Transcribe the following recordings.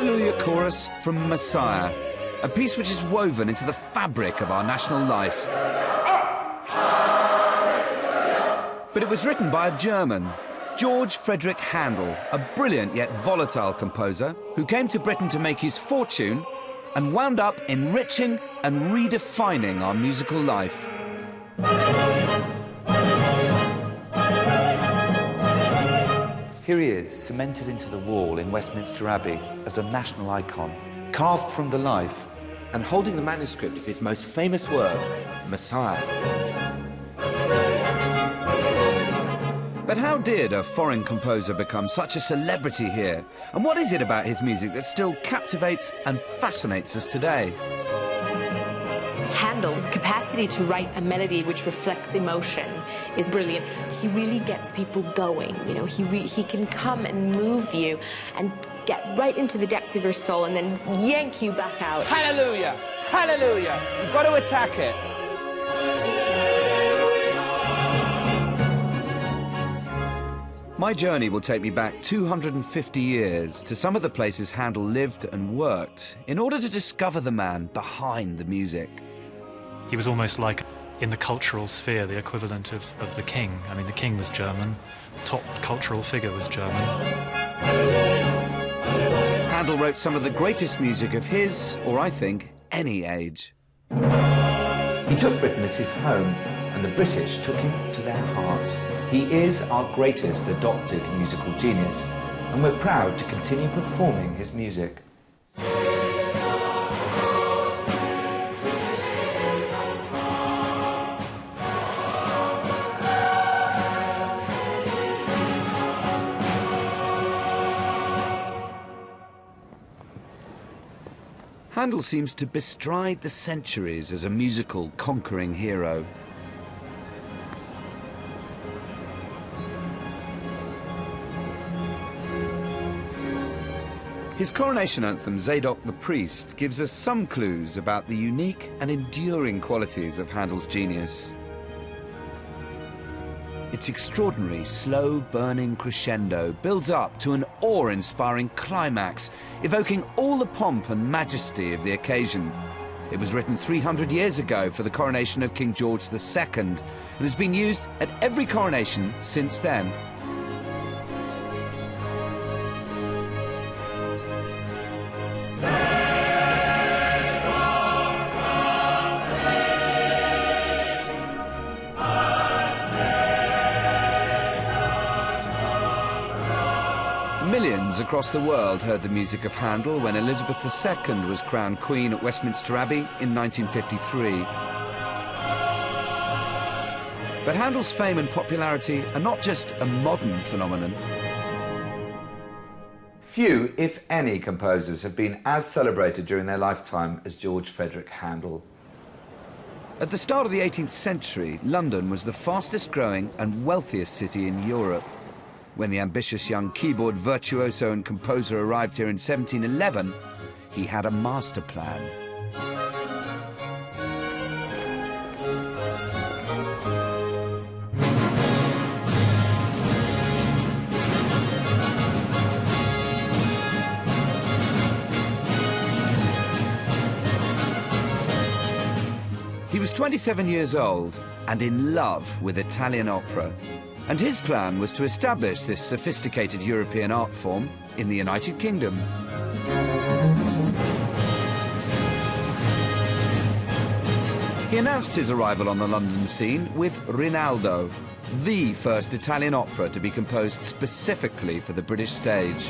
Hallelujah chorus from Messiah, a piece which is woven into the fabric of our national life. But it was written by a German, George Frederick Handel, a brilliant yet volatile composer who came to Britain to make his fortune and wound up enriching and redefining our musical life. Here he is, cemented into the wall in Westminster Abbey as a national icon, carved from the life, and holding the manuscript of his most famous work, Messiah. But how did a foreign composer become such a celebrity here? And what is it about his music that still captivates and fascinates us today? Handel's capacity to write a melody which reflects emotion is brilliant. He really gets people going, you know, he can come and move you and get right into the depths of your soul and then yank you back out. Hallelujah! Hallelujah! You've got to attack it. My journey will take me back 250 years to some of the places Handel lived and worked in order to discover the man behind the music. He was almost like, in the cultural sphere, the equivalent of the king. I mean, the king was German, top cultural figure was German. Handel wrote some of the greatest music of his, or I think, any age. He took Britain as his home, and the British took him to their hearts. He is our greatest adopted musical genius, and we're proud to continue performing his music. Handel seems to bestride the centuries as a musical conquering hero. His coronation anthem, Zadok the Priest, gives us some clues about the unique and enduring qualities of Handel's genius. Its extraordinary, slow-burning crescendo builds up to an awe-inspiring climax, evoking all the pomp and majesty of the occasion. It was written 300 years ago for the coronation of King George II and has been used at every coronation since then. Millions across the world heard the music of Handel when Elizabeth II was crowned Queen at Westminster Abbey in 1953. But Handel's fame and popularity are not just a modern phenomenon. Few, if any, composers have been as celebrated during their lifetime as George Frederick Handel. At the start of the 18th century, London was the fastest growing and wealthiest city in Europe. When the ambitious young keyboard virtuoso and composer arrived here in 1711, he had a master plan. He was 27 years old and in love with Italian opera. And his plan was to establish this sophisticated European art form in the United Kingdom. He announced his arrival on the London scene with Rinaldo, the first Italian opera to be composed specifically for the British stage.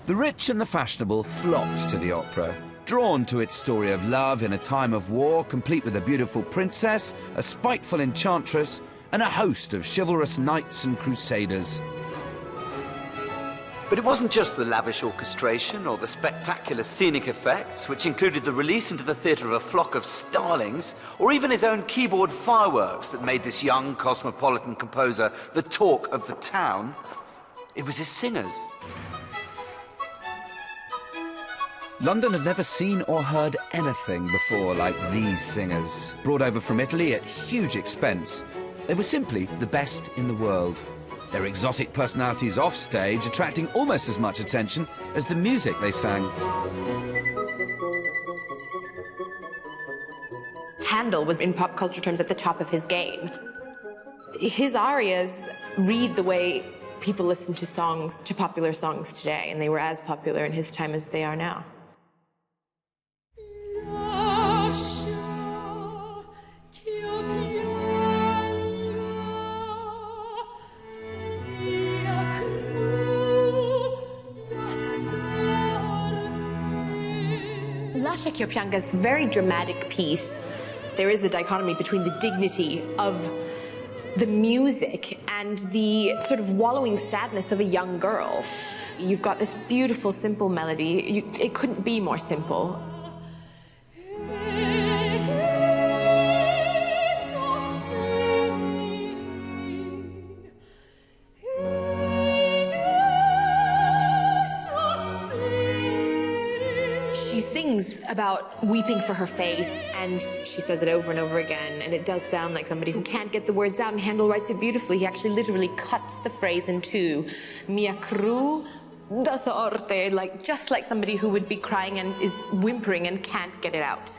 The rich and the fashionable flocked to the opera, drawn to its story of love in a time of war, complete with a beautiful princess, a spiteful enchantress, and a host of chivalrous knights and crusaders. But it wasn't just the lavish orchestration or the spectacular scenic effects, which included the release into the theatre of a flock of starlings, or even his own keyboard fireworks that made this young cosmopolitan composer the talk of the town. It was his singers. London had never seen or heard anything before like these singers. Brought over from Italy at huge expense, they were simply the best in the world. their exotic personalities off stage attracting almost as much attention as the music they sang. Handel was, in pop culture terms, at the top of his game. His arias read the way people listen to songs, to popular songs today, and they were as popular in his time as they are now. Lascia ch'io pianga is a very dramatic piece. There is a dichotomy between the dignity of the music and the sort of wallowing sadness of a young girl. You've got this beautiful, simple melody. It couldn't be more simple. About weeping for her fate, and she says it over and over again, and it does sound like somebody who can't get the words out, and Handel writes it beautifully. He actually literally cuts the phrase in two. Mia cru da sorte, like just like somebody who would be crying and is whimpering and can't get it out.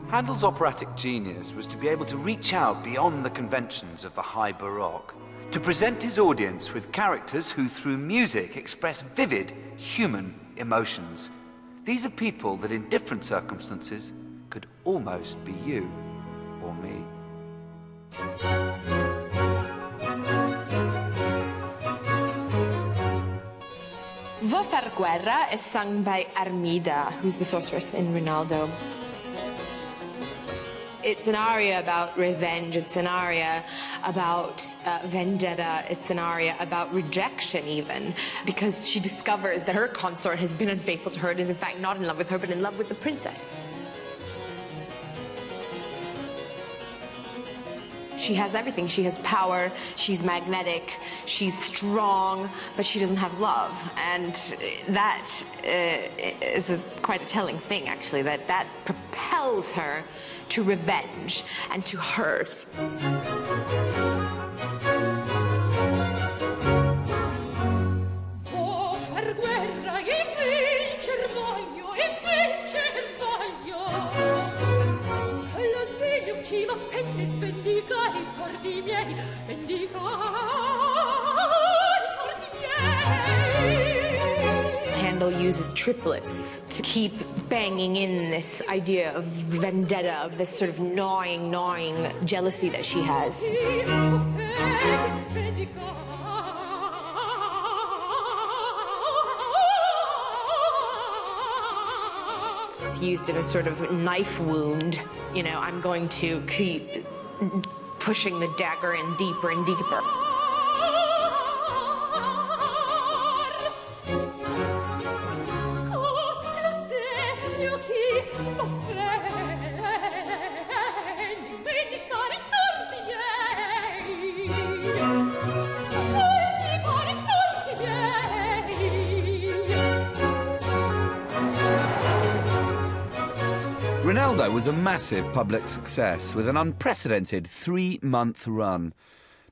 Handel's operatic genius was to be able to reach out beyond the conventions of the high Baroque, to present his audience with characters who, through music, express vivid human emotions. These are people that in different circumstances could almost be you or me. Va far guerra is sung by Armida, who's the sorceress in Rinaldo. It's an aria about revenge, it's an aria about vendetta, it's an aria about rejection even, because she discovers that her consort has been unfaithful to her and is in fact not in love with her, but in love with the princess. She has everything. She has power, she's magnetic, she's strong, but she doesn't have love. And that is quite a telling thing, actually, that propels her to revenge and to hurt. Handel uses triplets to keep banging in this idea of vendetta, of this sort of gnawing jealousy that she has. It's used in a sort of knife wound. You know, I'm going to keep pushing the dagger in deeper and deeper. Rinaldo was a massive public success with an unprecedented 3-month run.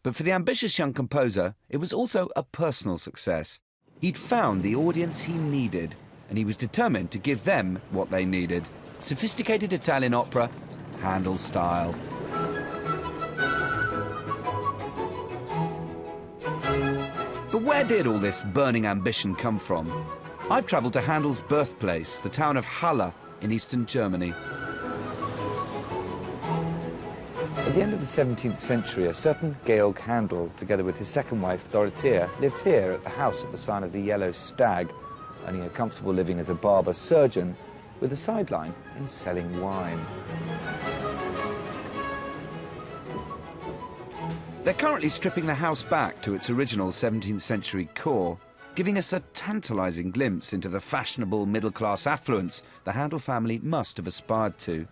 But for the ambitious young composer, it was also a personal success. He'd found the audience he needed, and he was determined to give them what they needed. Sophisticated Italian opera, Handel style. But where did all this burning ambition come from? I've travelled to Handel's birthplace, the town of Halle, in eastern Germany. At the end of the 17th century, a certain Georg Handel, together with his second wife, Dorothea, lived here at the house at the sign of the Yellow Stag, earning a comfortable living as a barber surgeon with a sideline in selling wine. They're currently stripping the house back to its original 17th century core, giving us a tantalising glimpse into the fashionable middle-class affluence the Handel family must have aspired to.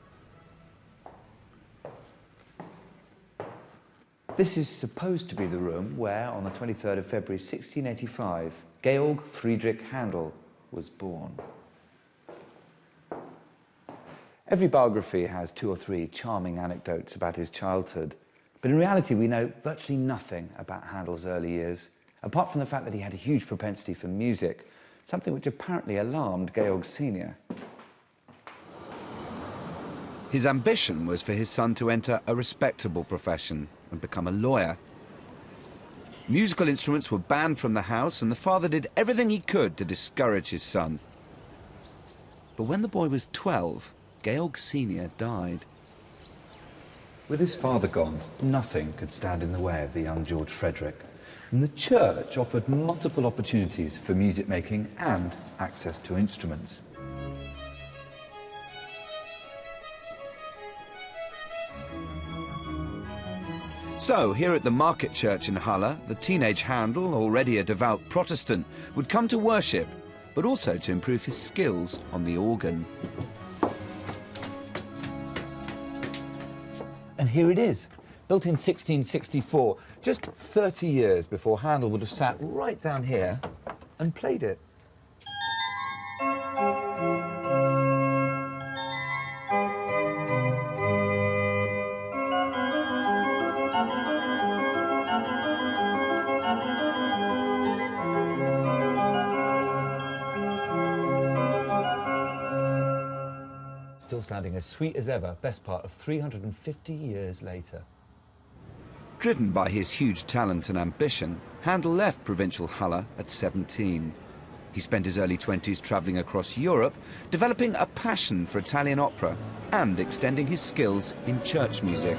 This is supposed to be the room where, on the 23rd of February 1685, Georg Friedrich Handel was born. Every biography has 2 or 3 charming anecdotes about his childhood, but in reality we know virtually nothing about Handel's early years, apart from the fact that he had a huge propensity for music, something which apparently alarmed Georg Sr. His ambition was for his son to enter a respectable profession and become a lawyer. Musical instruments were banned from the house, and the father did everything he could to discourage his son. But when the boy was 12, Georg Sr. died. With his father gone, nothing could stand in the way of the young George Frederick, and the church offered multiple opportunities for music making and access to instruments. So, here at the Market Church in Halle, the teenage Handel, already a devout Protestant, would come to worship, but also to improve his skills on the organ. And here it is, built in 1664, just 30 years before Handel would have sat right down here and played it. Still sounding as sweet as ever, best part of 350 years later. Driven by his huge talent and ambition, Handel left provincial Halle at 17. He spent his early 20s travelling across Europe, developing a passion for Italian opera and extending his skills in church music.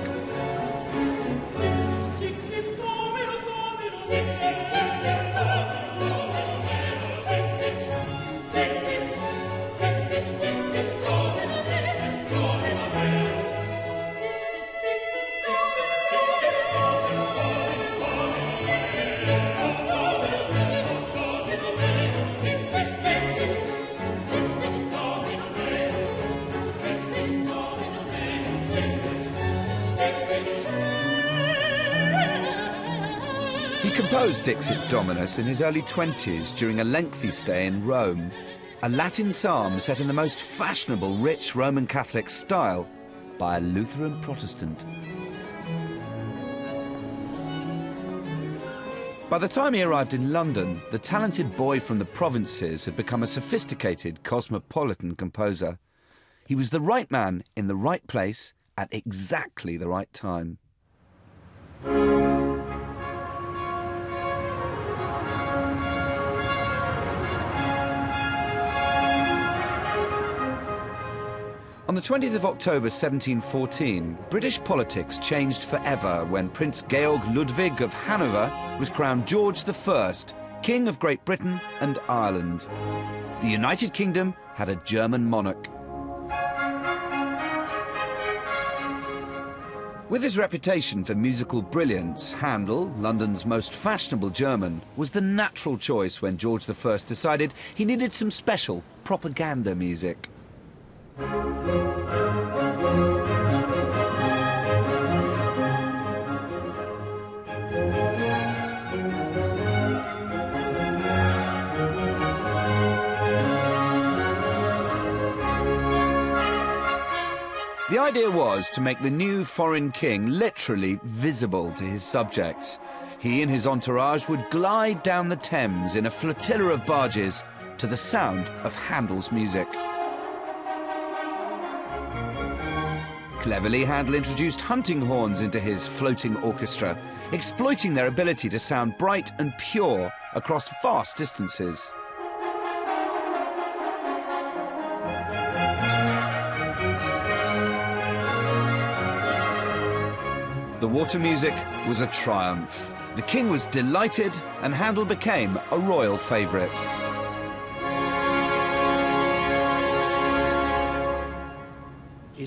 He composed Dixit Dominus in his early 20s during a lengthy stay in Rome, a Latin psalm set in the most fashionable, rich Roman Catholic style by a Lutheran Protestant. By the time he arrived in London, the talented boy from the provinces had become a sophisticated, cosmopolitan composer. He was the right man in the right place at exactly the right time. On the 20th of October 1714, British politics changed forever when Prince Georg Ludwig of Hanover was crowned George I, King of Great Britain and Ireland. The United Kingdom had a German monarch. With his reputation for musical brilliance, Handel, London's most fashionable German, was the natural choice when George I decided he needed some special propaganda music. The idea was to make the new foreign king literally visible to his subjects. He and his entourage would glide down the Thames in a flotilla of barges to the sound of Handel's music. Cleverly, Handel introduced hunting horns into his floating orchestra, exploiting their ability to sound bright and pure across vast distances. The water music was a triumph. The king was delighted, and Handel became a royal favourite.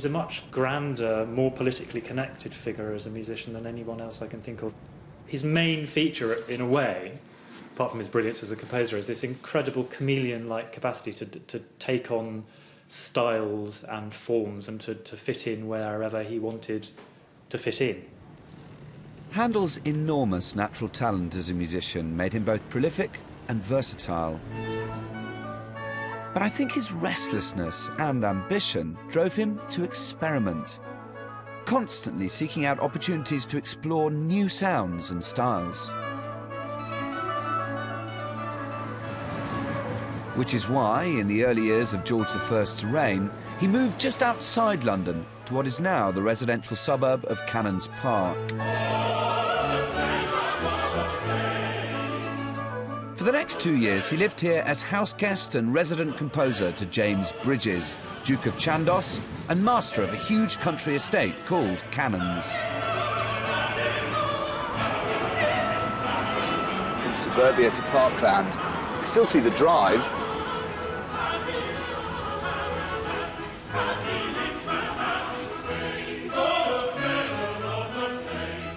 He's a much grander, more politically connected figure as a musician than anyone else I can think of. His main feature, in a way, apart from his brilliance as a composer, is this incredible chameleon-like capacity to take on styles and forms and to fit in wherever he wanted to fit in. Handel's enormous natural talent as a musician made him both prolific and versatile. But I think his restlessness and ambition drove him to experiment, constantly seeking out opportunities to explore new sounds and styles. Which is why, in the early years of George I's reign, he moved just outside London to what is now the residential suburb of Canons Park. For the next 2 years, he lived here as house guest and resident composer to James Bridges, Duke of Chandos, and master of a huge country estate called Canons. From suburbia to parkland, you can still see the drive.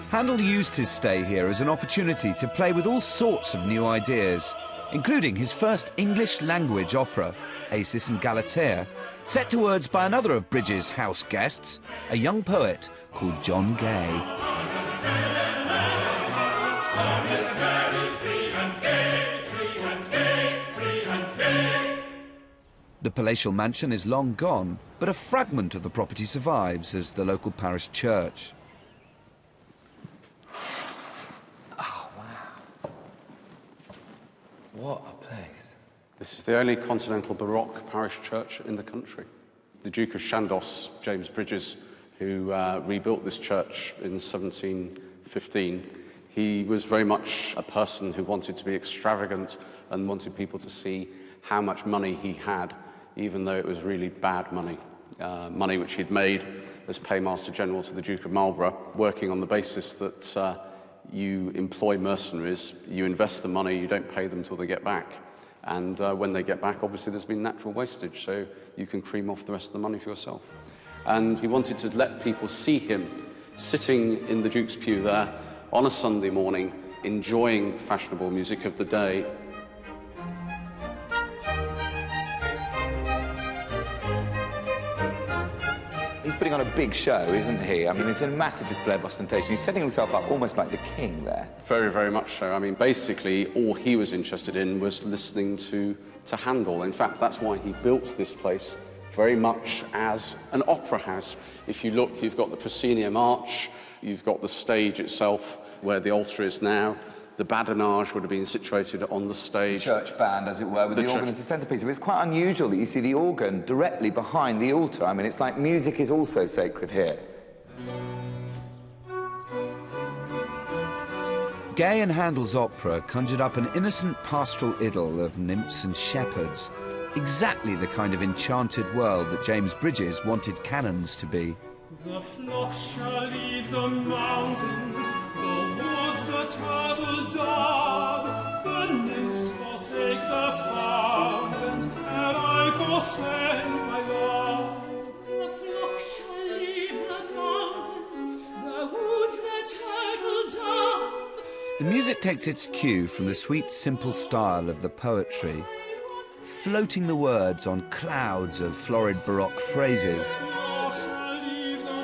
Handel used his stay here as an opportunity to play with all sorts of new ideas, including his first English-language opera, Acis and Galatea, set to words by another of Bridges' house guests, a young poet called John Gay. The palatial mansion is long gone, but a fragment of the property survives as the local parish church. What a place. This is the only continental Baroque parish church in the country. The Duke of Chandos, James Bridges, who rebuilt this church in 1715, he was very much a person who wanted to be extravagant and wanted people to see how much money he had, even though it was really bad money. Money which he'd made as Paymaster General to the Duke of Marlborough, working on the basis that you employ mercenaries, you invest the money, you don't pay them till they get back. And when they get back, obviously there's been natural wastage, so you can cream off the rest of the money for yourself. And he wanted to let people see him sitting in the Duke's pew there on a Sunday morning, enjoying fashionable music of the day. He's putting on a big show, isn't he? I mean, it's a massive display of ostentation. He's setting himself up almost like the king there. Very, very much so. I mean, basically, all he was interested in was listening to Handel. In fact, that's why he built this place very much as an opera house. If you look, you've got the proscenium arch, you've got the stage itself, where the altar is now. The badinage would have been situated on the stage. Church band, as it were, with the organ as a centrepiece. But it's quite unusual that you see the organ directly behind the altar. I mean, it's like music is also sacred here. Gay and Handel's opera conjured up an innocent pastoral idyll of nymphs and shepherds, exactly the kind of enchanted world that James Bridges wanted Canons to be. The flocks shall leave the mountains, the woods the turtle dove, the nymphs forsake the fountains, and I forsake my love. The flocks shall leave the mountains, the woods the turtle dove. The music takes its cue from the sweet, simple style of the poetry, floating the words on clouds of florid Baroque phrases.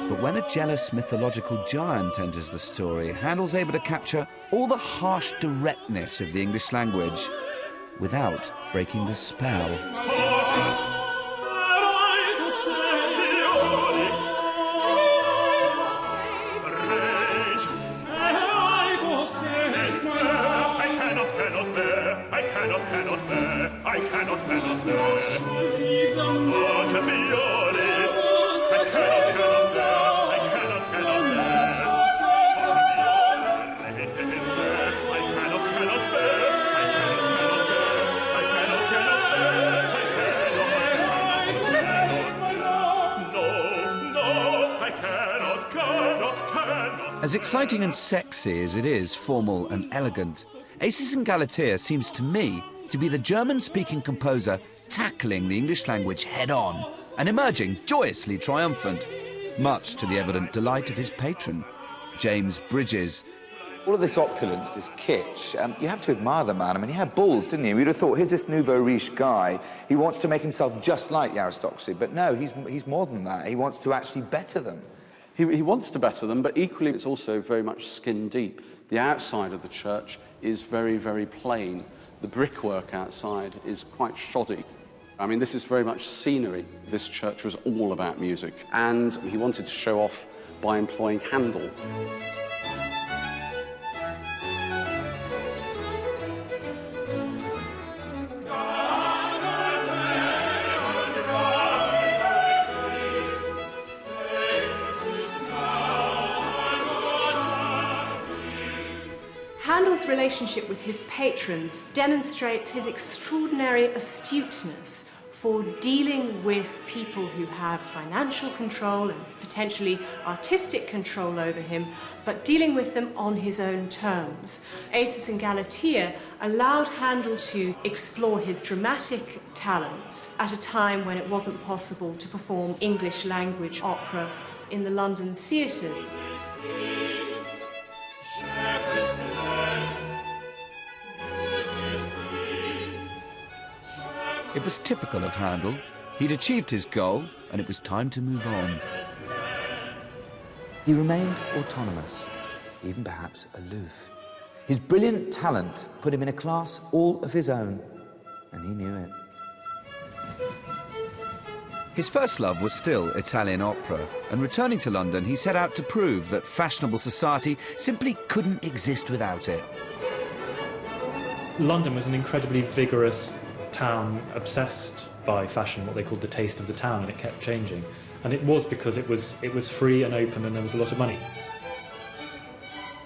But when a jealous mythological giant enters the story, Handel's able to capture all the harsh directness of the English language without breaking the spell. As exciting and sexy as it is formal and elegant, Acis and Galatea seems to me to be the German-speaking composer tackling the English language head-on, and emerging joyously triumphant, much to the evident delight of his patron, James Bridges. All of this opulence, this kitsch, you have to admire the man. I mean, he had balls, didn't he? You'd have thought, here's this nouveau riche guy. He wants to make himself just like the aristocracy. But no, he's more than that. He wants to actually better them. He wants to better them, but equally it's also very much skin deep. The outside of the church is very, very plain. The brickwork outside is quite shoddy. I mean, this is very much scenery. This church was all about music, and he wanted to show off by employing Handel. Handel's relationship with his patrons demonstrates his extraordinary astuteness for dealing with people who have financial control and potentially artistic control over him, but dealing with them on his own terms. Acis and Galatea allowed Handel to explore his dramatic talents at a time when it wasn't possible to perform English language opera in the London theatres. It was typical of Handel. He'd achieved his goal, and it was time to move on. He remained autonomous, even perhaps aloof. His brilliant talent put him in a class all of his own, and he knew it. His first love was still Italian opera, and returning to London, he set out to prove that fashionable society simply couldn't exist without it. London was an incredibly vigorous town, obsessed by fashion, what they called the taste of the town, and it kept changing. And it was because it was free and open, and there was a lot of money.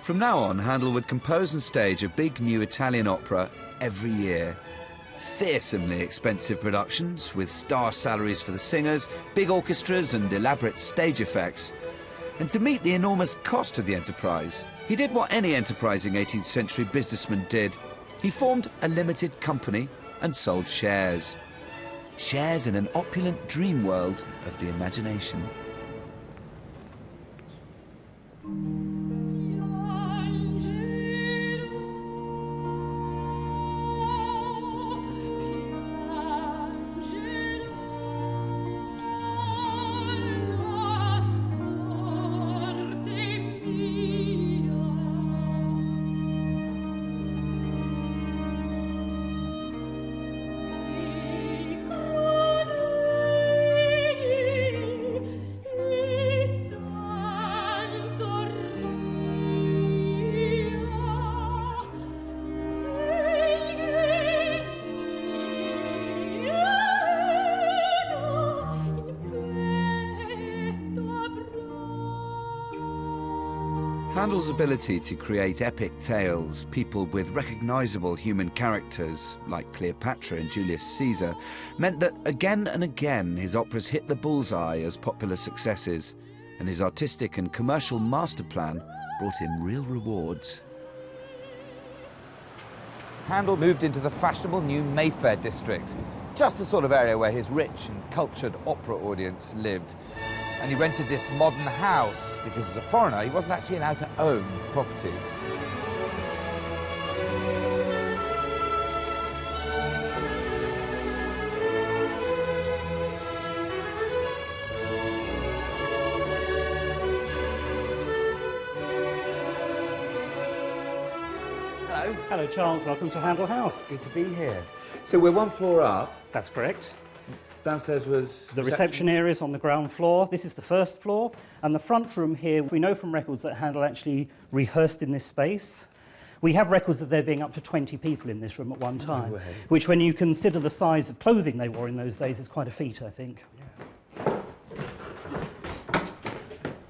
From now on, Handel would compose and stage a big new Italian opera every year. Fearsomely expensive productions, with star salaries for the singers, big orchestras and elaborate stage effects. And to meet the enormous cost of the enterprise, he did what any enterprising 18th century businessman did. He formed a limited company and sold shares. Shares in an opulent dream world of the imagination. Handel's ability to create epic tales, peopled with recognisable human characters, like Cleopatra and Julius Caesar, meant that again and again his operas hit the bullseye as popular successes, and his artistic and commercial master plan brought him real rewards. Handel moved into the fashionable new Mayfair district, just the sort of area where his rich and cultured opera audience lived. And he rented this modern house because as a foreigner he wasn't actually allowed to own property. Hello. Hello, Charles. Welcome to Handel House. Good to be here. So we're one floor up. That's correct. Downstairs was the reception area is on the ground floor. This is the first floor. And the front room here, we know from records that Handel actually rehearsed in this space. We have records of there being up to 20 people in this room at one time, which, when you consider the size of clothing they wore in those days, is quite a feat, I think. Yeah.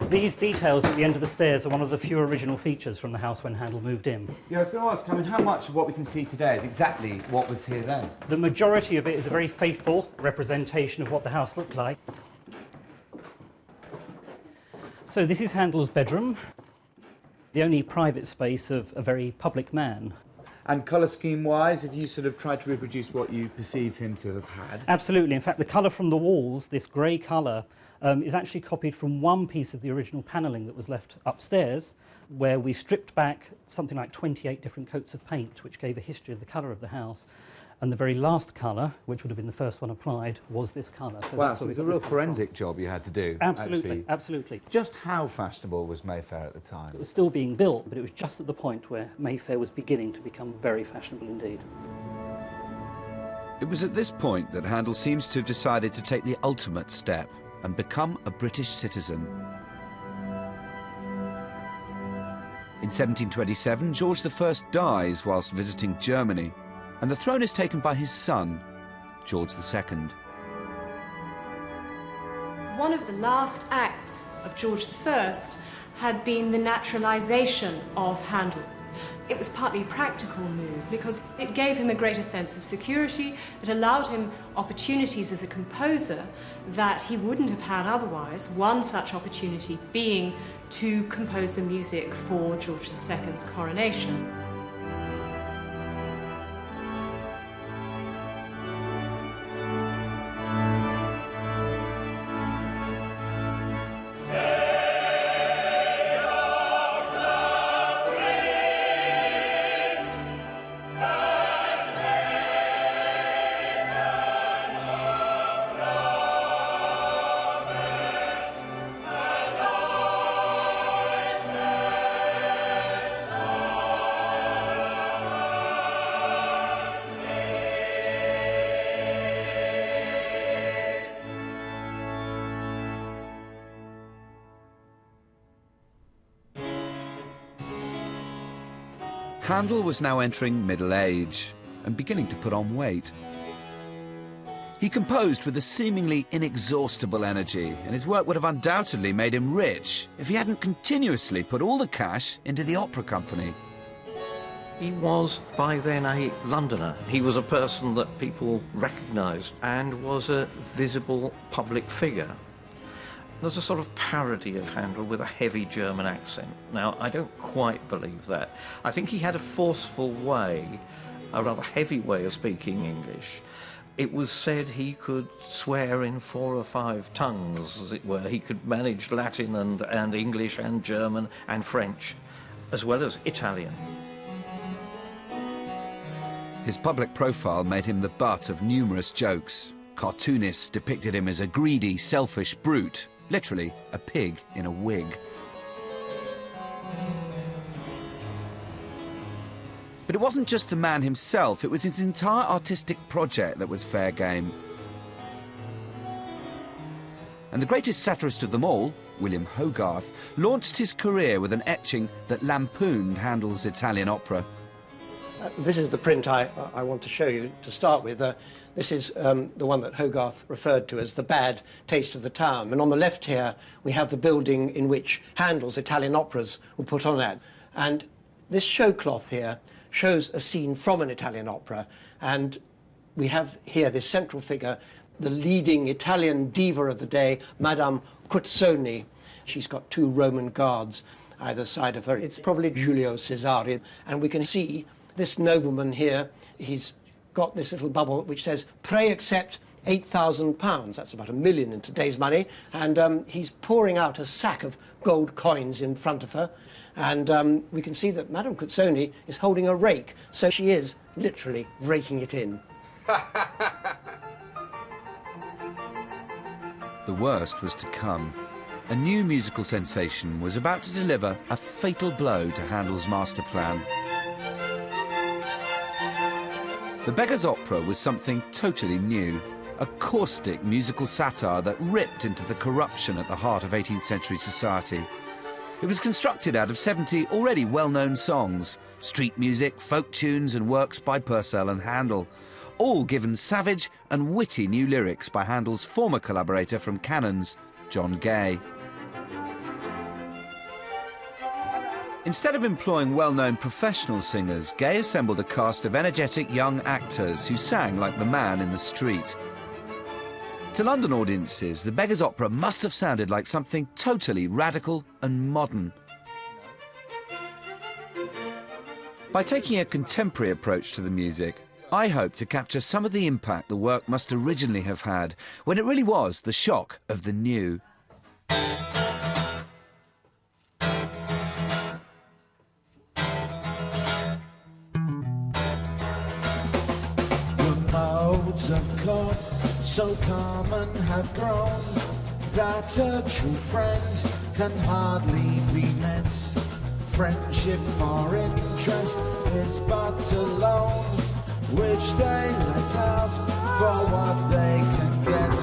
These details at the end of the stairs are one of the few original features from the house when Handel moved in. Yeah, I was going to ask, I mean, how much of what we can see today is exactly what was here then? The majority of it is a very faithful representation of what the house looked like. So this is Handel's bedroom, the only private space of a very public man. And colour scheme-wise, have you sort of tried to reproduce what you perceive him to have had? Absolutely. In fact, the colour from the walls, this grey colour, is actually copied from one piece of the original panelling that was left upstairs, where we stripped back something like 28 different coats of paint, which gave a history of the colour of the house. And the very last colour, which would have been the first one applied, was this colour. So wow, so it's a real forensic job you had to do. Absolutely, actually. absolutely. Just how fashionable was Mayfair at the time? It was still being built, but it was just at the point where Mayfair was beginning to become very fashionable indeed. It was at this point that Handel seems to have decided to take the ultimate step and become a British citizen. In 1727, George I dies whilst visiting Germany, and the throne is taken by his son, George II. One of the last acts of George I had been the naturalisation of Handel. It was partly a practical move because it gave him a greater sense of security. It allowed him opportunities as a composer that he wouldn't have had otherwise, one such opportunity being to compose the music for George II's coronation. Handel was now entering middle age and beginning to put on weight. He composed with a seemingly inexhaustible energy, and his work would have undoubtedly made him rich if he hadn't continuously put all the cash into the opera company. He was, by then, a Londoner. He was a person that people recognised and was a visible public figure. There's a sort of parody of Handel with a heavy German accent. Now, I don't quite believe that. I think he had a forceful way, a rather heavy way of speaking English. It was said he could swear in 4 or 5 tongues, as it were. He could manage Latin and English and German and French, as well as Italian. His public profile made him the butt of numerous jokes. Cartoonists depicted him as a greedy, selfish brute, literally a pig in a wig. But it wasn't just the man himself, it was his entire artistic project that was fair game. And the greatest satirist of them all, William Hogarth, launched his career with an etching that lampooned Handel's Italian opera. This is the print I want to show you to start with. This is the one that Hogarth referred to as the bad taste of the town. And on the left here, we have the building in which Handel's Italian operas were put on at. And this show cloth here shows a scene from an Italian opera. And we have here this central figure, the leading Italian diva of the day, Madame Cuzzoni. She's got 2 Roman guards either side of her. It's probably Giulio Cesare. And we can see this nobleman here, he's got this little bubble which says, "Pray accept £8,000. That's about $1 million in today's money. And he's pouring out a sack of gold coins in front of her. And we can see that Madame Cuzzoni is holding a rake. So she is literally raking it in. The worst was to come. A new musical sensation was about to deliver a fatal blow to Handel's master plan. The Beggar's opera was something totally new, a caustic musical satire that ripped into the corruption at the heart of 18th century society. It was constructed out of 70 already well-known songs, street music, folk tunes and works by Purcell and Handel, all given savage and witty new lyrics by Handel's former collaborator from Canons, John Gay. Instead of employing well-known professional singers, Gay assembled a cast of energetic young actors who sang like the man in the street. To London audiences, the Beggar's opera must have sounded like something totally radical and modern. By taking a contemporary approach to the music, I hope to capture some of the impact the work must originally have had when it really was the shock of the new. Modes of chord so common have grown that a true friend can hardly be met. Friendship or interest is but a loan which they let out for what they can get.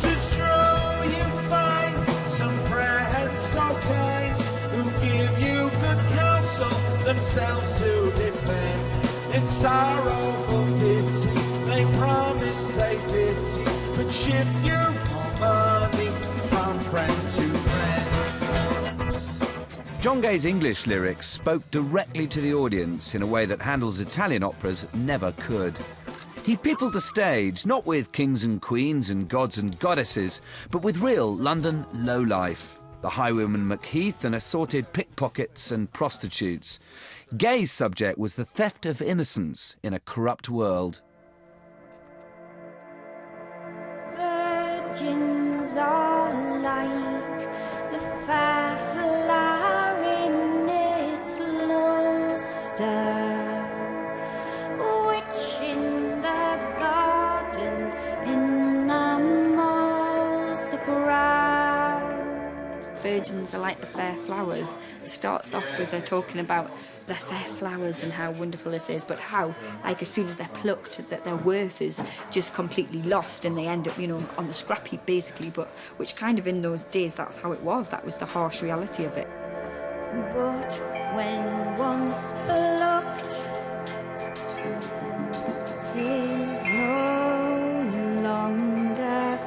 'Tis true you find some friends so kind who give you good counsel, themselves to defend. In sorrowful ditty they promise they pity, but shift you for money from friend to friend. John Gay's English lyrics spoke directly to the audience in a way that Handel's Italian operas never could. He peopled the stage not with kings and queens and gods and goddesses, but with real London lowlife, the highwayman Macheath and assorted pickpockets and prostitutes. Gay's subject was the theft of innocence in a corrupt world. Virgins are like the fair flower in its lustre, which in the garden enamels the ground. Virgins are like the fair flowers. It starts off with her talking about the fair flowers and how wonderful this is, but how, like, as soon as they're plucked, that their worth is just completely lost and they end up, you know, on the scrap heap, basically, but which kind of in those days, that's how it was. That was the harsh reality of it. But when once plucked, 'tis no longer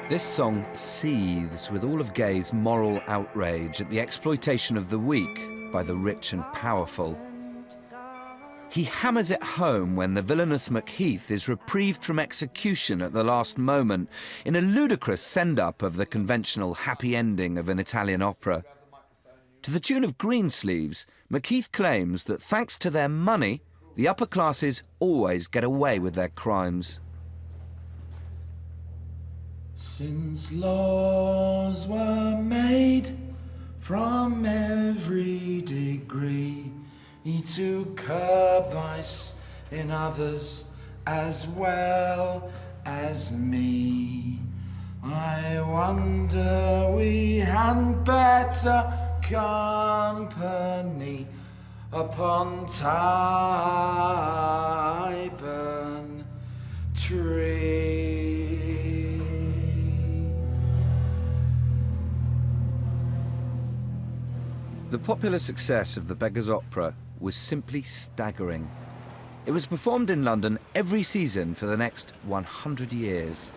This song seethes with all of Gay's moral outrage at the exploitation of the weak by the rich and powerful. He hammers it home when the villainous Macheath is reprieved from execution at the last moment in a ludicrous send-up of the conventional happy ending of an Italian opera. To the tune of Greensleeves, Macheath claims that thanks to their money, the upper classes always get away with their crimes. Since laws were made from every degree to curb vice in others as well as me, I wonder we hadn't better company upon Tyburn Tree. The popular success of the Beggar's opera was simply staggering. It was performed in London every season for the next 100 years.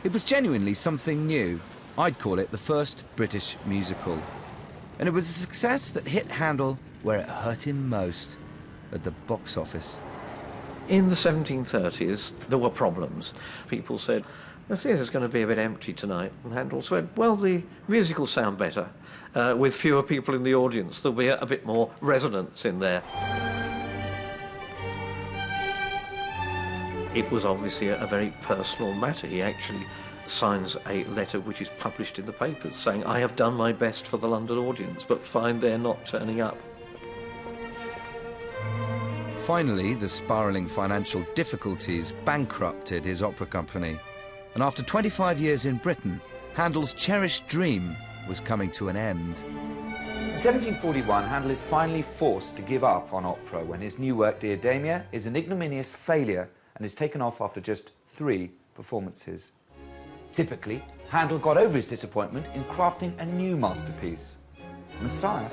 It was genuinely something new. I'd call it the first British musical. And it was a success that hit Handel where it hurt him most, at the box office. In the 1730s, there were problems. People said, the theatre's going to be a bit empty tonight. And Handel said, well, the music will sound better. With fewer people in the audience, there'll be a bit more resonance in there. It was obviously a very personal matter. He actually signs a letter which is published in the papers saying, I have done my best for the London audience, but find they're not turning up. Finally, the spiralling financial difficulties bankrupted his opera company. And after 25 years in Britain, Handel's cherished dream was coming to an end. In 1741, Handel is finally forced to give up on opera when his new work, Die Adamia, is an ignominious failure and is taken off after just 3 performances. Typically, Handel got over his disappointment in crafting a new masterpiece, Messiah.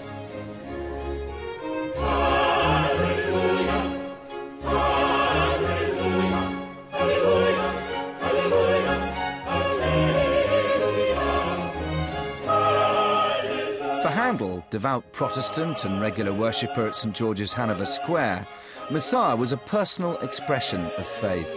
For Handel, devout Protestant and regular worshipper at St George's, Hanover Square, Messiah was a personal expression of faith.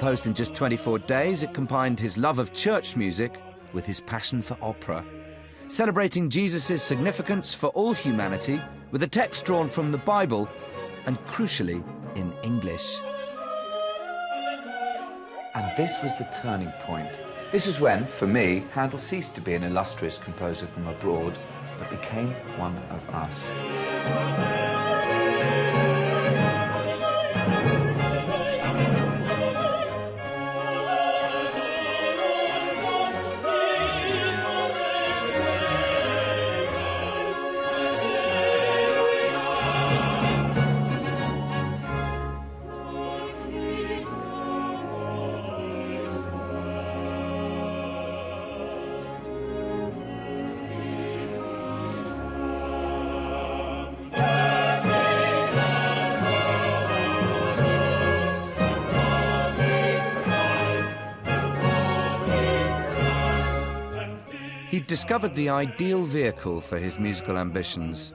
Composed in just 24 days, it combined his love of church music with his passion for opera, celebrating Jesus' significance for all humanity with a text drawn from the Bible and, crucially, in English. And this was the turning point. This was when, for me, Handel ceased to be an illustrious composer from abroad, but became one of us. He'd discovered the ideal vehicle for his musical ambitions.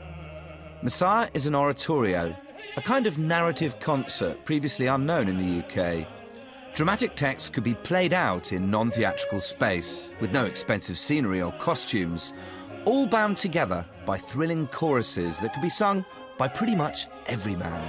Messiah is an oratorio, a kind of narrative concert previously unknown in the UK. Dramatic texts could be played out in non-theatrical space, with no expensive scenery or costumes, all bound together by thrilling choruses that could be sung by pretty much every man.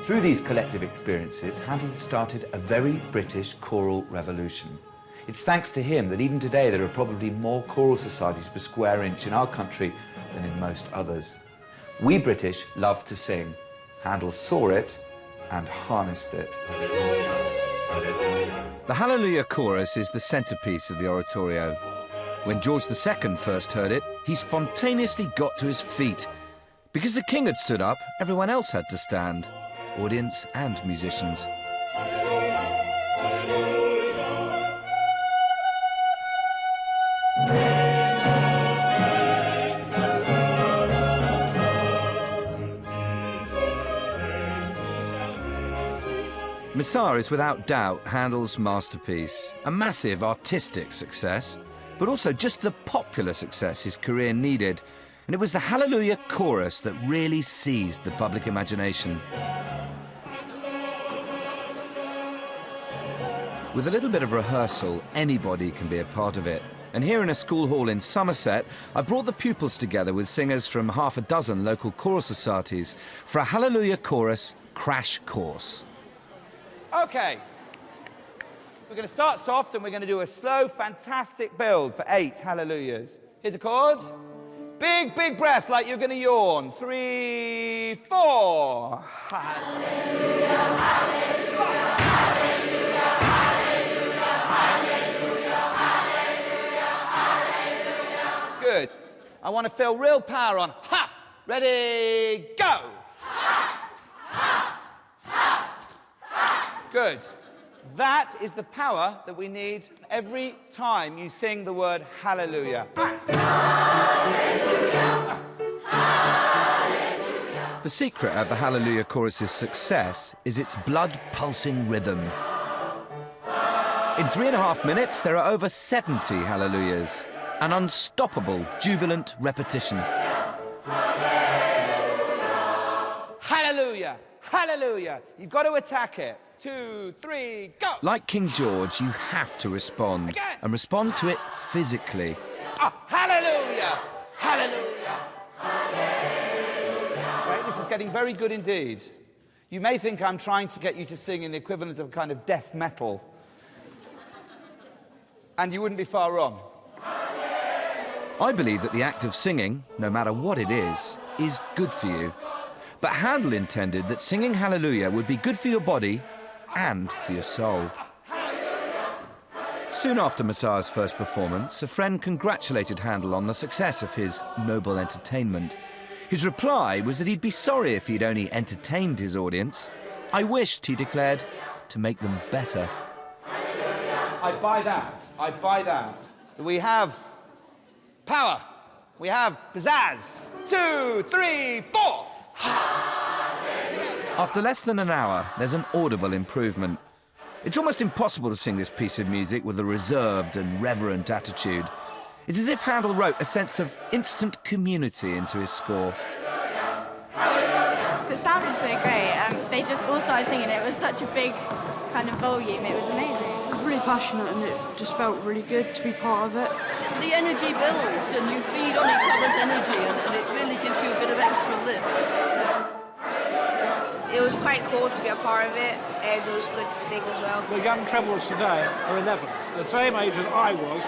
Through these collective experiences, Handel started a very British choral revolution. It's thanks to him that even today there are probably more choral societies per square inch in our country than in most others. We British love to sing. Handel saw it and harnessed it. The Hallelujah chorus is the centrepiece of the oratorio. When George II first heard it, he spontaneously got to his feet. Because the king had stood up, everyone else had to stand. Audience and musicians. Messiah is without doubt Handel's masterpiece, a massive artistic success, but also just the popular success his career needed. And it was the Hallelujah chorus that really seized the public imagination. With a little bit of rehearsal, anybody can be a part of it. And here in a school hall in Somerset, I've brought the pupils together with singers from half a dozen local choral societies for a Hallelujah chorus crash course. OK. We're going to start soft and we're going to do a slow, fantastic build for 8 Hallelujahs. Here's a chord. Big, big breath like you're going to yawn. 3, 4. Hallelujah, hallelujah, hallelujah, hallelujah, hallelujah, hallelujah. Good. I want to feel real power on ha. Ready, go. Ha, ha, ha, ha. Good. That is the power that we need every time you sing the word hallelujah. Hallelujah. Hallelujah. The secret of the Hallelujah chorus's success is its blood-pulsing rhythm. In 3.5 minutes, there are over 70 Hallelujahs, an unstoppable, jubilant repetition. Hallelujah. Hallelujah. You've got to attack it. 2, 3, go! Like King George, you have to respond. Again. And respond to it physically. Oh, hallelujah! Hallelujah! Hallelujah! Right, this is getting very good indeed. You may think I'm trying to get you to sing in the equivalent of kind of death metal. And you wouldn't be far wrong. I believe that the act of singing, no matter what it is good for you. But Handel intended that singing Hallelujah would be good for your body and for your soul. Soon after Messiah's first performance, a friend congratulated Handel on the success of his noble entertainment. His reply was that he'd be sorry if he'd only entertained his audience. I wished, he declared, to make them better. I buy that. I buy that. We have power. We have pizzazz. 2, 3, 4. After less than an hour, there's an audible improvement. It's almost impossible to sing this piece of music with a reserved and reverent attitude. It's as if Handel wrote a sense of instant community into his score. It sounded so great. They just all started singing. It was such a big kind of volume. It was amazing. Really passionate, and it just felt really good to be part of it. The energy builds and you feed on each other's energy, and it really gives you a bit of extra lift. It was quite cool to be a part of it, and it was good to sing as well. The young treblers today are 11, the same age as I was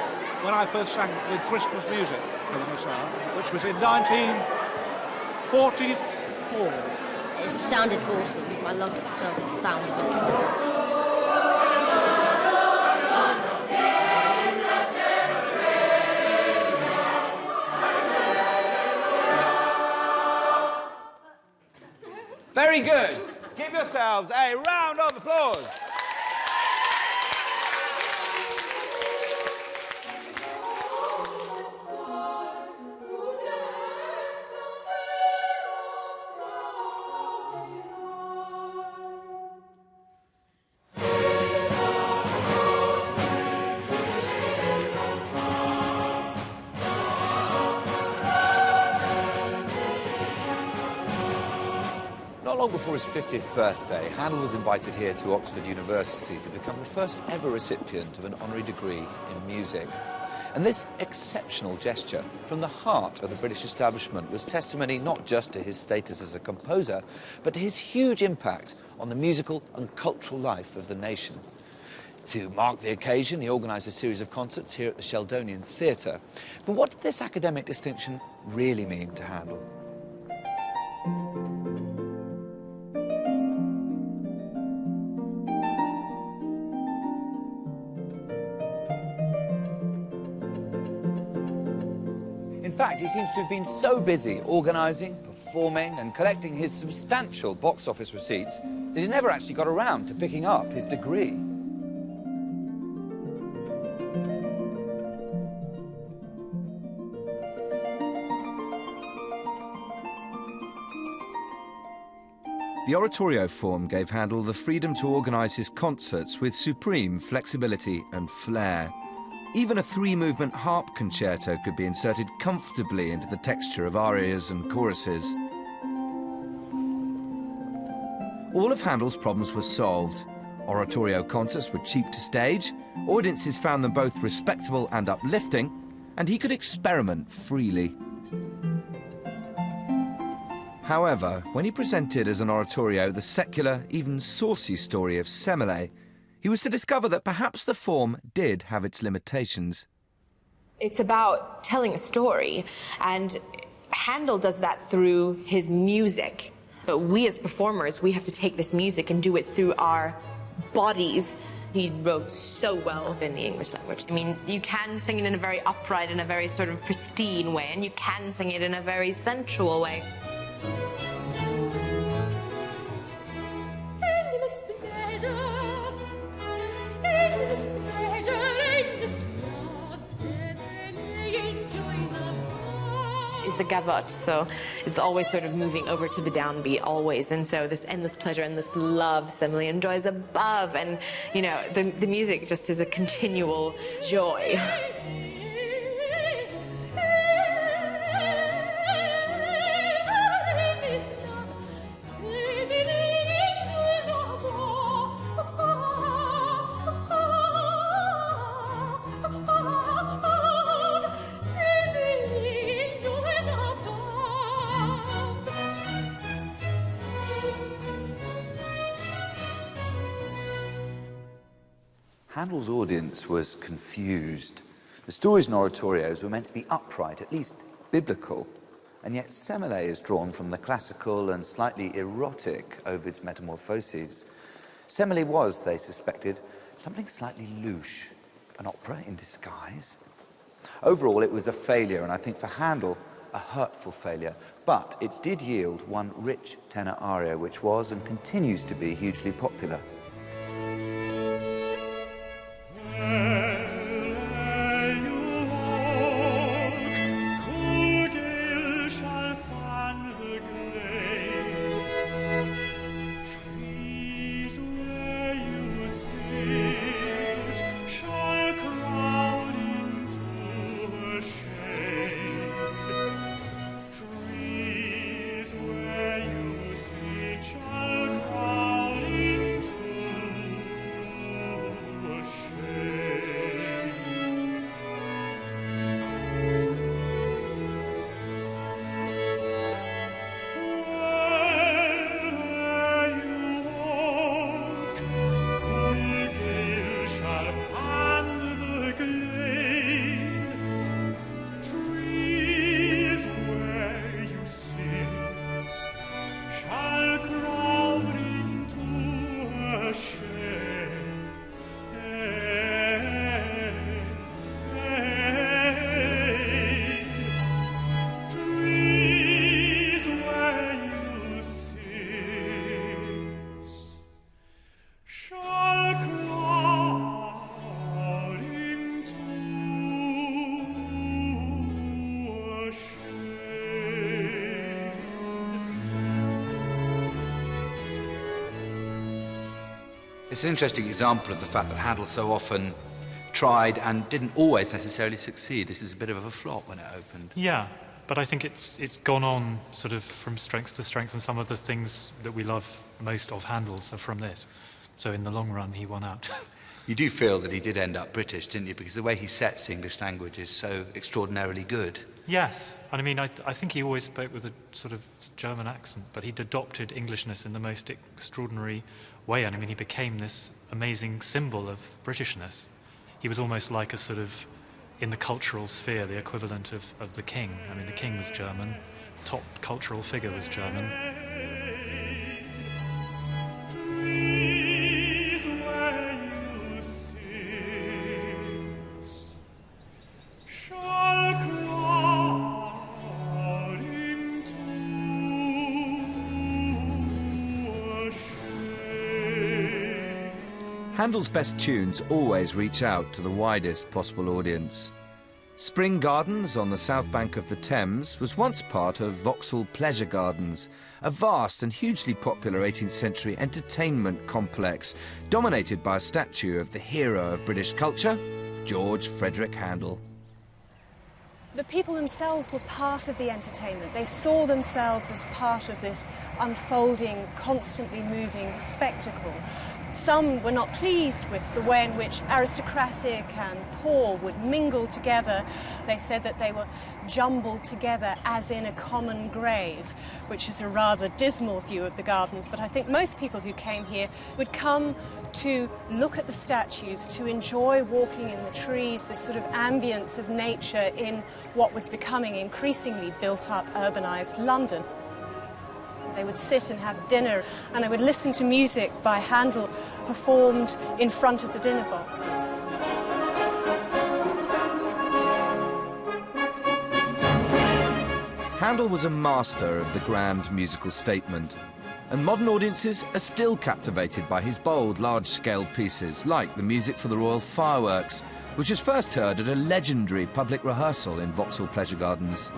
when I first sang the Christmas music for the Messiah, which was in 1944. It sounded awesome. I loved the sound of it. Very good. Give yourselves a round of applause. Not long before his 50th birthday, Handel was invited here to Oxford University to become the first ever recipient of an honorary degree in music. And this exceptional gesture from the heart of the British establishment was testimony not just to his status as a composer, but to his huge impact on the musical and cultural life of the nation. To mark the occasion, he organised a series of concerts here at the Sheldonian Theatre. But what did this academic distinction really mean to Handel? In fact, he seems to have been so busy organising, performing and collecting his substantial box office receipts that he never actually got around to picking up his degree. The oratorio form gave Handel the freedom to organise his concerts with supreme flexibility and flair. Even a three-movement harp concerto could be inserted comfortably into the texture of arias and choruses. All of Handel's problems were solved. Oratorio concerts were cheap to stage, audiences found them both respectable and uplifting, and he could experiment freely. However, when he presented as an oratorio the secular, even saucy story of Semele, he was to discover that perhaps the form did have its limitations. It's about telling a story, and Handel does that through his music. But we as performers, we have to take this music and do it through our bodies. He wrote so well in the English language. I mean, you can sing it in a very upright and a very sort of pristine way, and you can sing it in a very sensual way. It's a gavotte, so it's always sort of moving over to the downbeat, always. And so this endless pleasure and this love Semele enjoys above. And, you know, the music just is a continual joy. Handel's audience was confused. The stories in oratorios were meant to be upright, at least biblical, and yet Semele is drawn from the classical and slightly erotic Ovid's Metamorphoses. Semele was, they suspected, something slightly louche, an opera in disguise. Overall, it was a failure, and I think for Handel, a hurtful failure, but it did yield one rich tenor aria, which was and continues to be hugely popular. Trees where you see It's an interesting example of the fact that Handel so often tried and didn't always necessarily succeed. This is a bit of a flop when it opened. Yeah, but I think it's gone on sort of from strength to strength, and some of the things that we love most of Handel's are from this. So in the long run, he won out. You do feel that he did end up British, didn't you? Because the way he sets the English language is so extraordinarily good. Yes, and I mean, I think he always spoke with a sort of German accent, but he'd adopted Englishness in the most extraordinary way, and I mean, he became this amazing symbol of Britishness. He was almost like a sort of, in the cultural sphere, the equivalent of the king. I mean, the king was German, top cultural figure was German. Handel's best tunes always reach out to the widest possible audience. Spring Gardens on the south bank of the Thames was once part of Vauxhall Pleasure Gardens, a vast and hugely popular 18th century entertainment complex dominated by a statue of the hero of British culture, George Frederick Handel. The people themselves were part of the entertainment. They saw themselves as part of this unfolding, constantly moving spectacle. Some were not pleased with the way in which aristocratic and poor would mingle together. They said that they were jumbled together as in a common grave, which is a rather dismal view of the gardens, but I think most people who came here would come to look at the statues, to enjoy walking in the trees, this sort of ambience of nature in what was becoming increasingly built-up, urbanised London. They would sit and have dinner, and they would listen to music by Handel performed in front of the dinner boxes. Handel was a master of the grand musical statement, and modern audiences are still captivated by his bold, large-scale pieces, like the music for the Royal Fireworks, which was first heard at a legendary public rehearsal in Vauxhall Pleasure Gardens.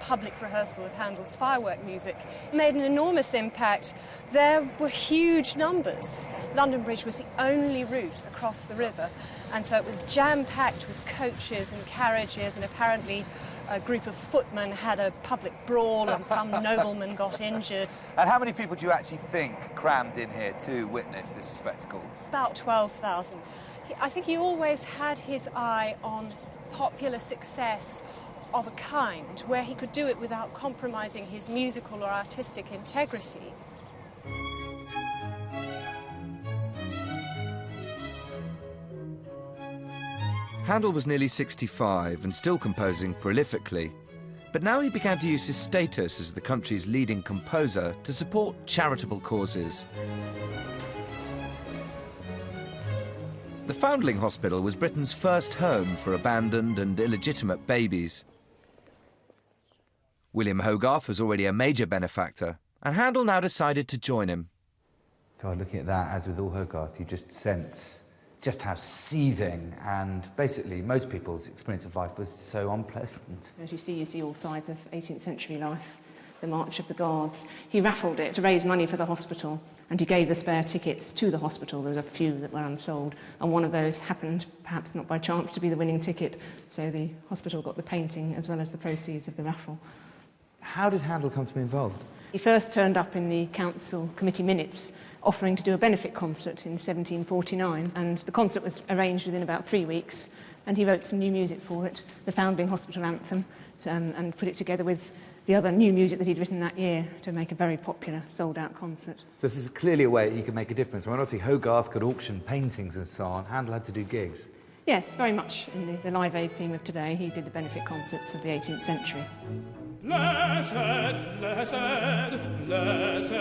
Public rehearsal of Handel's firework music made an enormous impact. There were huge numbers. London Bridge was the only route across the river, and so it was jam-packed with coaches and carriages, and apparently a group of footmen had a public brawl and some nobleman got injured. And how many people do you actually think crammed in here to witness this spectacle? About 12,000. I think he always had his eye on popular success of a kind, where he could do it without compromising his musical or artistic integrity. Handel was nearly 65 and still composing prolifically, but now he began to use his status as the country's leading composer to support charitable causes. The Foundling Hospital was Britain's first home for abandoned and illegitimate babies. William Hogarth was already a major benefactor, and Handel now decided to join him. God, looking at that, as with all Hogarth, you just sense just how seething and basically most people's experience of life was so unpleasant. As you see all sides of 18th century life. The March of the Guards. He raffled it to raise money for the hospital, and he gave the spare tickets to the hospital. There was a few that were unsold, and one of those happened, perhaps not by chance, to be the winning ticket, so the hospital got the painting as well as the proceeds of the raffle. How did Handel come to be involved? He first turned up in the council committee minutes offering to do a benefit concert in 1749, and the concert was arranged within about 3 weeks, and he wrote some new music for it, the Foundling Hospital Anthem, and put it together with the other new music that he'd written that year to make a very popular, sold-out concert. So this is clearly a way that you could make a difference. When obviously Hogarth could auction paintings and so on, Handel had to do gigs. Yes, very much in the Live Aid theme of today. He did the benefit concerts of the 18th century. Blessed, blessed, blessed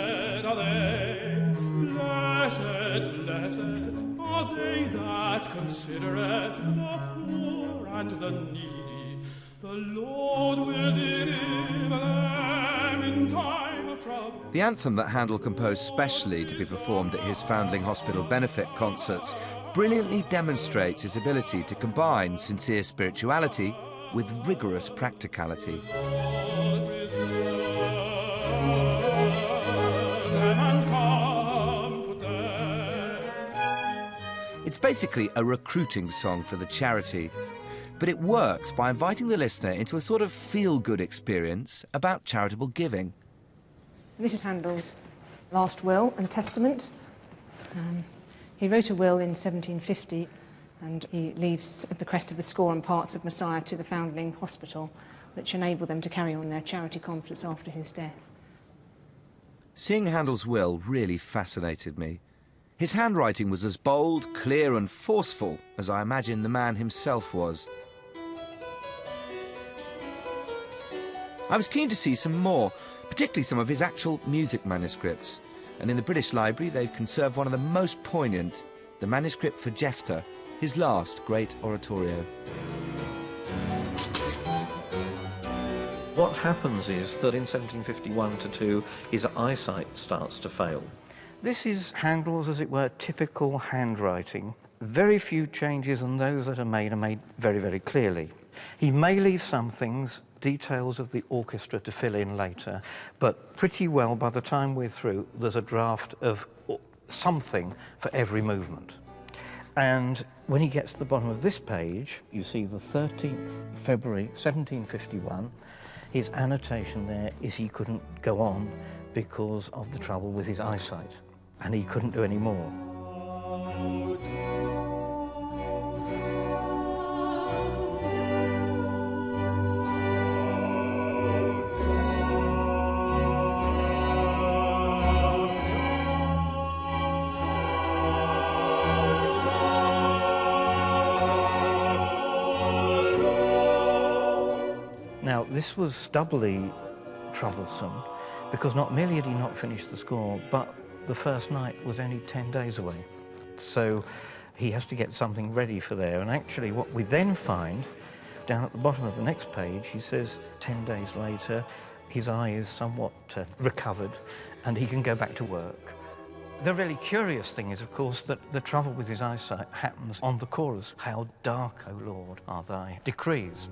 are they. Blessed, blessed, way that considereth the poor and the needy, the Lord will deliver them in time of trouble. The anthem that Handel composed specially to be performed at his Foundling Hospital benefit concerts brilliantly demonstrates his ability to combine sincere spirituality with rigorous practicality. It's basically a recruiting song for the charity, but it works by inviting the listener into a sort of feel-good experience about charitable giving. This is Handel's last will and testament. He wrote a will in 1750, and he leaves a bequest of the score and parts of Messiah to the Foundling Hospital, which enable them to carry on their charity concerts after his death. Seeing Handel's will really fascinated me. His handwriting was as bold, clear and forceful as I imagine the man himself was. I was keen to see some more, particularly some of his actual music manuscripts. And in the British Library they've conserved one of the most poignant, the manuscript for Jephthah, his last great oratorio. What happens is that in 1751-2 his eyesight starts to fail. This is Handel's, as it were, typical handwriting. Very few changes, and those that are made very, very clearly. He may leave some things, details of the orchestra to fill in later, but pretty well by the time we're through, there's a draft of something for every movement. And when he gets to the bottom of this page, you see the 13th February 1751. His annotation there is he couldn't go on because of the trouble with his eyesight, and he couldn't do any more. Now, this was doubly troublesome because not merely had he not finished the score, but the first night was only 10 days away. So he has to get something ready for there. And actually what we then find, down at the bottom of the next page, he says 10 days later, his eye is somewhat recovered and he can go back to work. The really curious thing is, of course, that the trouble with his eyesight happens on the chorus. How dark, O Lord, are thy decrees.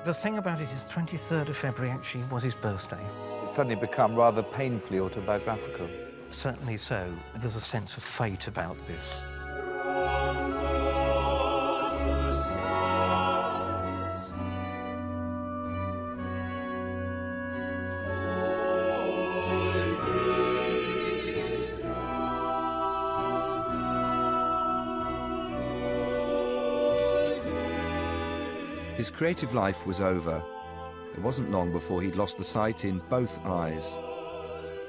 The thing about it is 23rd of February actually was his birthday. It's suddenly become rather painfully autobiographical. Certainly so. There's a sense of fate about this. His creative life was over. It wasn't long before he'd lost the sight in both eyes.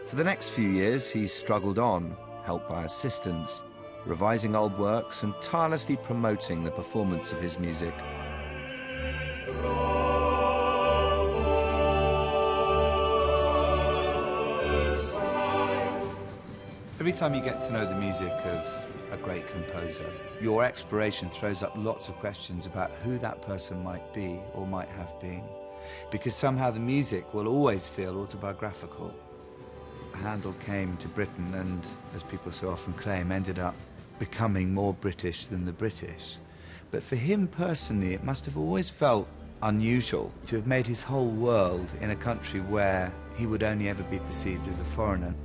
For the next few years, he struggled on, helped by assistants, revising old works and tirelessly promoting the performance of his music. Every time you get to know the music of a great composer, your exploration throws up lots of questions about who that person might be or might have been, because somehow the music will always feel autobiographical. Handel came to Britain and, as people so often claim, ended up becoming more British than the British. But for him personally, it must have always felt unusual to have made his whole world in a country where he would only ever be perceived as a foreigner.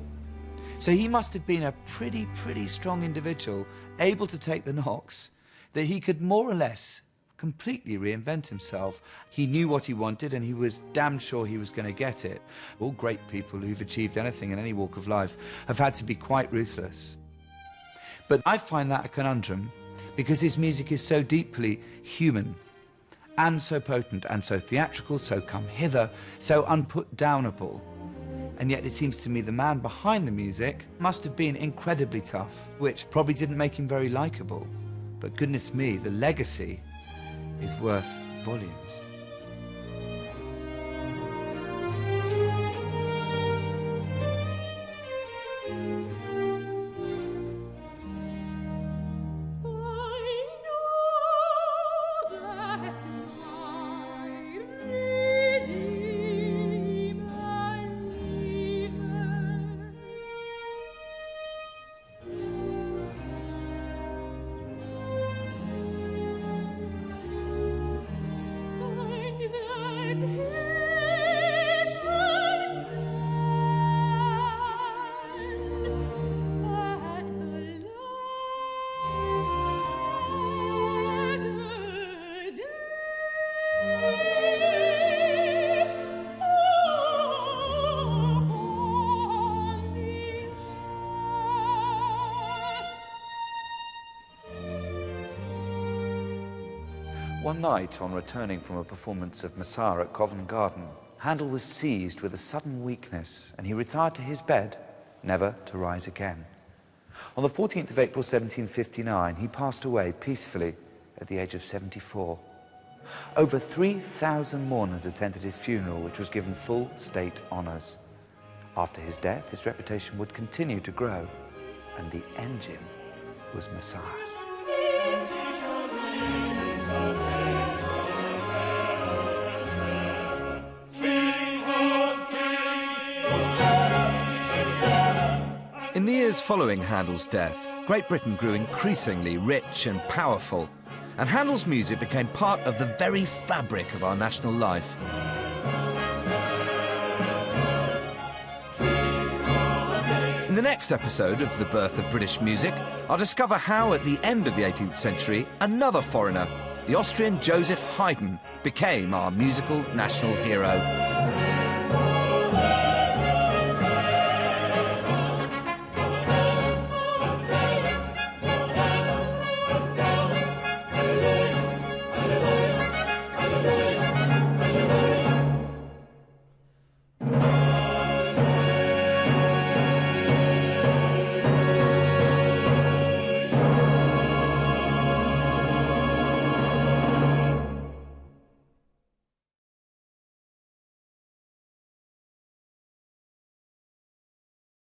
So he must have been a pretty strong individual, able to take the knocks, that he could more or less completely reinvent himself. He knew what he wanted and he was damn sure he was going to get it. All great people who've achieved anything in any walk of life have had to be quite ruthless. But I find that a conundrum because his music is so deeply human and so potent and so theatrical, so come hither, so unput-downable. And yet it seems to me the man behind the music must have been incredibly tough, which probably didn't make him very likeable. But goodness me, the legacy is worth volumes. One night, on returning from a performance of Messiah at Covent Garden, Handel was seized with a sudden weakness, and he retired to his bed, never to rise again. On the 14th of April 1759, he passed away peacefully at the age of 74. Over 3,000 mourners attended his funeral, which was given full state honours. After his death, his reputation would continue to grow, and the engine was Messiah. In the years following Handel's death, Great Britain grew increasingly rich and powerful, and Handel's music became part of the very fabric of our national life. In the next episode of The Birth of British Music, I'll discover how, at the end of the 18th century, another foreigner, the Austrian Joseph Haydn, became our musical national hero.